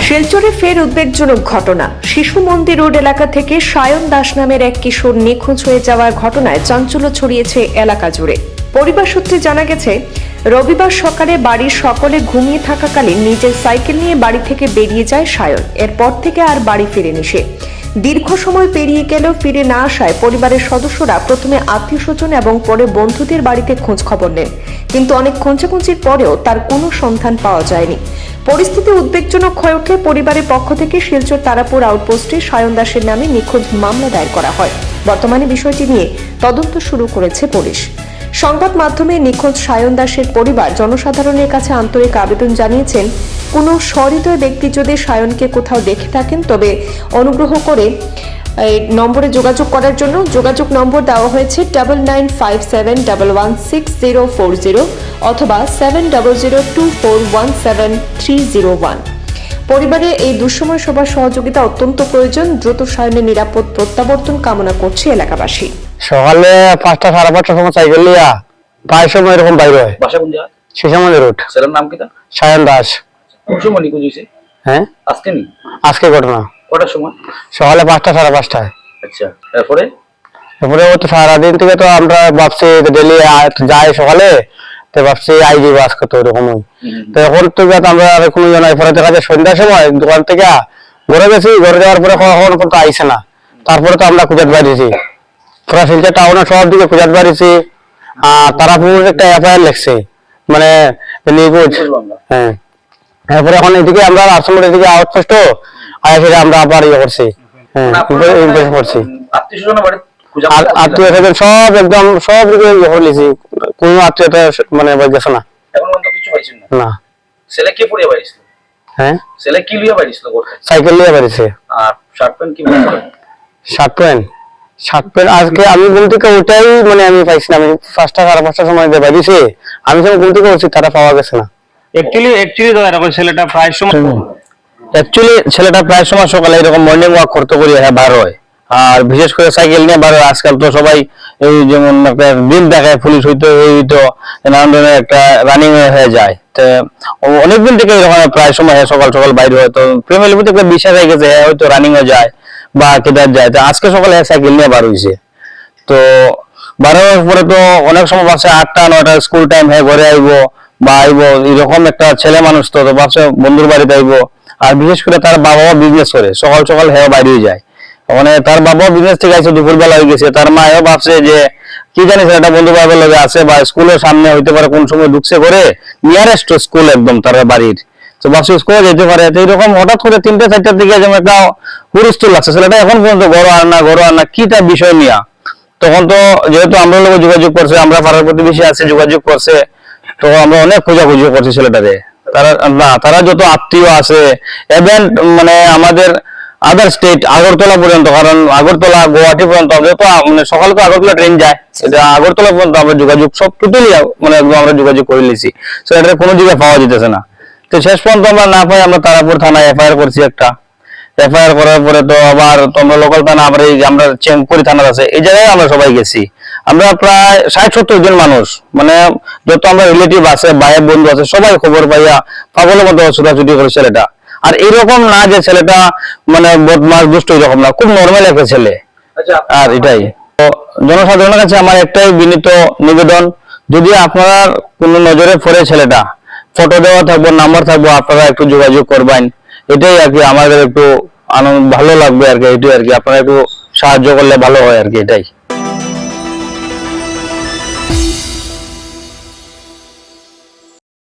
শিলচরে ফের উদ্বেগজনক ঘটনা। শিশু মন্দির রোড এলাকা থেকে সায়ন দাস নামের এক কিশোর নিখোঁজ হয়ে যাওয়ার ঘটনায় চাঞ্চল্য ছড়িয়েছে এলাকা জুড়ে। পরিবার সূত্রে জানা গেছে, রবিবার সকালে বাড়ির সকলে ঘুমিয়ে থাকাকালীন নিজের সাইকেল নিয়ে বাড়ি থেকে বেরিয়ে যায় সায়ন। এরপর থেকে আর বাড়ি ফিরেনি সে। দীর্ঘ সময় পেরিয়ে গেলেও ফিরে না আসায় পরিবারের সদস্যরা প্রথমে আত্মীয়স্বজন এবং পরে বন্ধুদের বাড়িতে খোঁজ খবর নেন, কিন্তু অনেক খোঁজাখুঁজির পরেও তার কোনো সন্ধান পাওয়া যায়নি। পরিস্থিতি উদ্বেগজনক হয়ে উঠলে পরিবারের পক্ষ থেকে শিলচর তারাপুর আউটপোস্টে সায়ন দাসের নামে নিখোঁজ মামলা দায়ের করা হয়। বর্তমানে বিষয়টি নিয়ে তদন্ত শুরু করেছে পুলিশ। সংবাদ মাধ্যমে নিখোঁজ সায়ন দাসের পরিবার জনসাধারণের কাছে আন্তরিক আবেদন জানিয়েছেন, কোনো সহৃদয় ব্যক্তি যদি সায়নকে কোথাও দেখে থাকেন তবে অনুগ্রহ করে এই নম্বরে যোগাযোগ করার জন্য যোগাযোগ নম্বর দেওয়া হয়েছে 9957116040 অথবা 7002417301। পরিবারে এই দুঃসময় সবার সহযোগিতা অত্যন্ত প্রয়োজন। দ্রুত সায়নের নিরাপদ প্রত্যাবর্তন কামনা করছে এলাকাবাসী। সকালে 5টা 5:30টার সময় সাইকেল লিয়া প্রায় সময় এরকম বাইরে হয়। বাসা কোন জায়গা? শিশামন্দির রোড। ছেলের নাম কি? সায়ন দাস। কোন সময় নিখোঁজ হয়েছে? হ্যাঁ, আজকে নি? আজকে ঘটনা। কটার সময়? সকালে 5টা 5:30টায়। আচ্ছা, তারপরে ও তো সারাদিন থেকে তো আমরা ভাবছি ডেলি যাই সকালে, তো ভাবছি আইজি বাস কত ওরকমই। তো এখন তো আমরা আর কোনো জানাই, পরে দেখা যায় সন্ধ্যার সময় দোকান থেকে ঘরে গেছি, ঘরে যাওয়ার পরে কখন কিন্তু আইসে না। তারপরে তো আমরা খুঁজাত বাড়িয়েছি, পুরা শিলচর টাউনে সব দিকে খুঁজাত বাড়িয়েছি। তারাপুর একটা এফআইআর লেখছে, মানে নিখোঁজ। হ্যাঁ, তারপরে এখন এদিকে আমরা আসামের এদিকে আউটপোস্ট আইসে আমরা আবার ইয়ে করছি। হ্যাঁ, করছি আত্মীয় সব একদম সব ইয়ে করলেছি, কোনো আত্মীয়তা মানে গেছে না। এখন পর্যন্ত কিছু পাইছেন না। ছেলে কি পড়িয়া বাইছিল? হ্যাঁ, ছেলে কি লিয়া বাইছিল? সাইকেল লিয়া বাইছে। আর শার্ট প্যান্ট কি বলছেন? শার্ট প্যান্ট আজকে আমি ঘুম থেকে ওটাই মানে আমি পাইছি না। আমি 5টা 5:30টার সময় যে বাইরেছি, আমি যখন ঘুম থেকে উঠছি তারা পাওয়া গেছে না। ছেলেটা প্রায় সময় সকালে এরকম মর্নিং ওয়াক করতে করি বার হয়, আর বিশেষ করে সাইকেল নিয়ে বার হয়। আজকাল তো সবাই এই যেমন একটা দিন দেখায় পুলিশ হইতো নানান ধরনের একটা রানিং হয়ে যায়। তো অনেকদিন থেকে এরকম প্রায় সময় সকাল সকাল বাইরে হয়, তো ফ্যামিলির প্রতি একটা বিশ্বাস হয়ে গেছে হয়তো রানিং হয়ে যায় বা কেদার যায়। তো আজকে সকালে সাইকেল নিয়ে বার হয়েছে। তো বার হওয়ার পরে তো অনেক সময় ভাবছে 8টা 9টা স্কুল টাইম হয়ে ঘরে আইবো বা আইবো, এরকম একটা ছেলে মানুষ তো ভাবছে বন্ধুর বাড়িতে আইবো। আর বিশেষ করে তার বাবাও বিজনেস করে, সকাল সকাল হ্যাঁ বাইরে যায়। মানে তার বাবাও বিজনেস থেকে আসে, দুপুরবেলা হয়ে গেছে। তার মাও ভাবছে যে কি জানিস একটা বন্ধু বাবার লগে আছে বা স্কুলের সামনে হইতে পারে, কোন সময় ঢুকছে করে নিয়ারেস্ট স্কুল একদম তার বাড়ির, তো ভাবছে স্কুলে যেতে পারে। তো এরকম হঠাৎ করে 3টা 4টার দিকে যেমন একটা হুরস্থুল লাগছে, ছেলেটা এখন পর্যন্ত ঘর আর না কি তার বিষয় নিয়ে। তখন তো যেহেতু আমরা লোক যোগাযোগ করছে, আমরা পাড়ার প্রতিবেশী আছে যোগাযোগ করছে, তো আমরা অনেক খোঁজাখুঁজি করছি ছেলেটারে। তারা যত আত্মীয় আছে এবং মানে আমাদের আদার স্টেট আগরতলা পর্যন্ত, কারণ আগরতলা গুয়াহাটি পর্যন্ত মানে সকালে তো আগরতলা ট্রেন যায়, আগরতলা পর্যন্ত আমরা যোগাযোগ সব টোটালি মানে একদম আমরা যোগাযোগ করে নিয়েছি। তো এটা কোনো জায়গায় পাওয়া যেতেছে না। তো শেষ পর্যন্ত আমরা না পাই, আমরা তারাপুর থানায় এফআইআর করছি একটা। এফআইআর করার পরে তো আবার তোমরা লোকাল থানা, আবার এই আমরা চেঙ্কুরি থানা আছে, এই জায়গায় আমরা সবাই গেছি। আমরা প্রায় 60-70 জন মানুষ, মানে যত আমরা রিলেটিভ আছে ভাই বন্ধু আছে সবাই খবর পাইয়া পাগলের মতো ছোটাছুটি করে ছেলেটা। আর এরকম না যে ছেলেটা মানে বদমাস দুষ্ট, এরকম না, খুব নর্মাল একটা ছেলে। আর এটাই তো জনসাধারণের কাছে আমার একটাই বিনীত নিবেদন, যদি আপনারা কোনো নজরে পড়ে ছেলেটা, ফটো দেওয়া থাকবো, নাম্বার থাকবো, আপনারা একটু যোগাযোগ করবেন। এটাই আর কি আমাদের একটু ভালো লাগবে আর কি। এটাই আর কি, আপনারা একটু সাহায্য করলে ভালো হয় আর কি, এটাই।